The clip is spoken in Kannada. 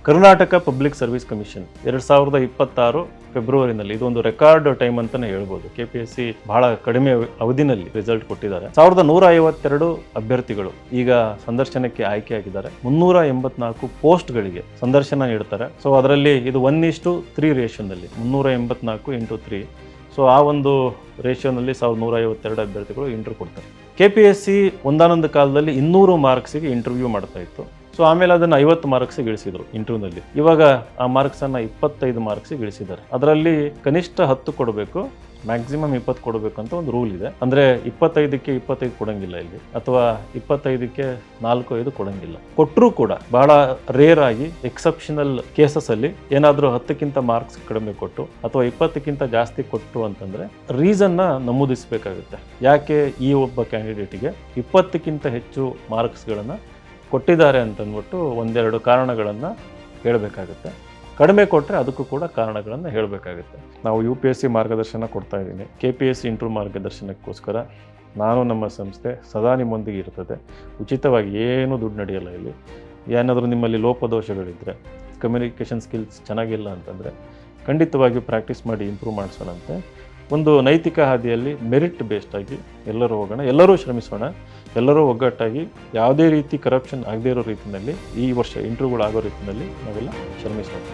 ಕರ್ನಾಟಕ ಪಬ್ಲಿಕ್ ಸರ್ವಿಸ್ ಕಮಿಷನ್ 2026 ಫೆಬ್ರವರಿನಲ್ಲಿ ಇದೊಂದು ರೆಕಾರ್ಡ್ ಟೈಮ್ ಅಂತಾನೆ ಹೇಳ್ಬೋದು. KPSC ಬಹಳ ಕಡಿಮೆ ಅವಧಿನಲ್ಲಿ ರಿಸಲ್ಟ್ ಕೊಟ್ಟಿದ್ದಾರೆ. 1152 ಅಭ್ಯರ್ಥಿಗಳು ಈಗ ಸಂದರ್ಶನಕ್ಕೆ ಆಯ್ಕೆಯಾಗಿದ್ದಾರೆ. 384 ಪೋಸ್ಟ್ಗಳಿಗೆ ಸಂದರ್ಶನ ನೀಡ್ತಾರೆ. ಸೊ ಅದರಲ್ಲಿ ಇದು 1:3 ರೇಷಿಯೋನಲ್ಲಿ 384 × 3. ಸೊ ಆ ಒಂದು ರೇಷಿಯೋನಲ್ಲಿ 1152 ಅಭ್ಯರ್ಥಿಗಳು ಇಂಟರ್ವ್ಯೂ ಕೊಡ್ತಾರೆ. KPSC ಒಂದಾನೊಂದು ಕಾಲದಲ್ಲಿ 200 ಮಾರ್ಕ್ಸಿಗೆ ಇಂಟರ್ವ್ಯೂ ಮಾಡ್ತಾ ಇತ್ತು. ಸೊ ಆಮೇಲೆ ಅದನ್ನು 50 ಮಾರ್ಕ್ಸಿಗೆ ಇಳಿಸಿದ್ರು ಇಂಟರ್ವ್ಯೂನಲ್ಲಿ. ಇವಾಗ ಆ ಮಾರ್ಕ್ಸನ್ನು 25 ಮಾರ್ಕ್ಸಿಗೆ ಇಳಿಸಿದ್ದಾರೆ. ಅದರಲ್ಲಿ ಕನಿಷ್ಠ 10 ಕೊಡಬೇಕು, ಮ್ಯಾಕ್ಸಿಮಮ್ 20 ಕೊಡಬೇಕು ಅಂತ ಒಂದು ರೂಲ್ ಇದೆ. ಅಂದರೆ 25ಕ್ಕೆ 25 ಕೊಡಂಗಿಲ್ಲ ಇಲ್ಲಿ, ಅಥವಾ 25ಕ್ಕೆ 4-5 ಕೊಡಂಗಿಲ್ಲ. ಕೊಟ್ಟರೂ ಕೂಡ ಬಹಳ ರೇರ್ ಆಗಿ ಎಕ್ಸೆಪ್ಷನಲ್ ಕೇಸಸ್ ಅಲ್ಲಿ ಏನಾದರೂ 10ಕ್ಕಿಂತ ಮಾರ್ಕ್ಸ್ ಕಡಿಮೆ ಕೊಟ್ಟು ಅಥವಾ 20ಕ್ಕಿಂತ ಜಾಸ್ತಿ ಕೊಟ್ಟು ಅಂತಂದ್ರೆ ರೀಸನ್ನ ನಮೂದಿಸಬೇಕಾಗುತ್ತೆ. ಯಾಕೆ ಈ ಒಬ್ಬ ಕ್ಯಾಂಡಿಡೇಟಿಗೆ 20ಕ್ಕಿಂತ ಹೆಚ್ಚು ಮಾರ್ಕ್ಸ್ಗಳನ್ನು ಕೊಟ್ಟಿದ್ದಾರೆ ಅಂತಂದ್ಬಿಟ್ಟು ಒಂದೆರಡು ಕಾರಣಗಳನ್ನು ಹೇಳಬೇಕಾಗುತ್ತೆ. ಕಡಿಮೆ ಕೊಟ್ಟರೆ ಅದಕ್ಕೂ ಕೂಡ ಕಾರಣಗಳನ್ನು ಹೇಳಬೇಕಾಗುತ್ತೆ. ನಾವು UPSC ಮಾರ್ಗದರ್ಶನ ಕೊಡ್ತಾ ಇದ್ದೀನಿ. KPSC ಇಂಟರ್ವ್ಯೂ ಮಾರ್ಗದರ್ಶನಕ್ಕೋಸ್ಕರ ನಾನು ನಮ್ಮ ಸಂಸ್ಥೆ ಸದಾ ನಿಮ್ಮೊಂದಿಗೆ ಇರ್ತದೆ. ಉಚಿತವಾಗಿ ಏನೂ ದುಡ್ಡು ನಡೆಯಲ್ಲ ಇಲ್ಲಿ. ಏನಾದರೂ ನಿಮ್ಮಲ್ಲಿ ಲೋಪದೋಷಗಳಿದ್ದರೆ, ಕಮ್ಯುನಿಕೇಷನ್ ಸ್ಕಿಲ್ಸ್ ಚೆನ್ನಾಗಿಲ್ಲ ಅಂತಂದರೆ ಖಂಡಿತವಾಗಿಯೂ ಪ್ರಾಕ್ಟೀಸ್ ಮಾಡಿ ಇಂಪ್ರೂವ್ ಮಾಡಿಸೋಣಂತೆ. ಒಂದು ನೈತಿಕ ಹಾದಿಯಲ್ಲಿ ಮೆರಿಟ್ ಬೇಸ್ಡ್ ಆಗಿ ಎಲ್ಲರೂ ಹೋಗೋಣ, ಎಲ್ಲರೂ ಶ್ರಮಿಸೋಣ, ಎಲ್ಲರೂ ಒಗ್ಗಟ್ಟಾಗಿ ಯಾವುದೇ ರೀತಿ ಕರಪ್ಷನ್ ಆಗದೇ ಇರೋ ರೀತಿಯಲ್ಲಿ ಈ ವರ್ಷ ಇಂಟರ್ವ್ಯೂಗಳು ಆಗೋ ರೀತಿಯಲ್ಲಿ ನಾವೆಲ್ಲ ಶ್ರಮಿಸೋಣ.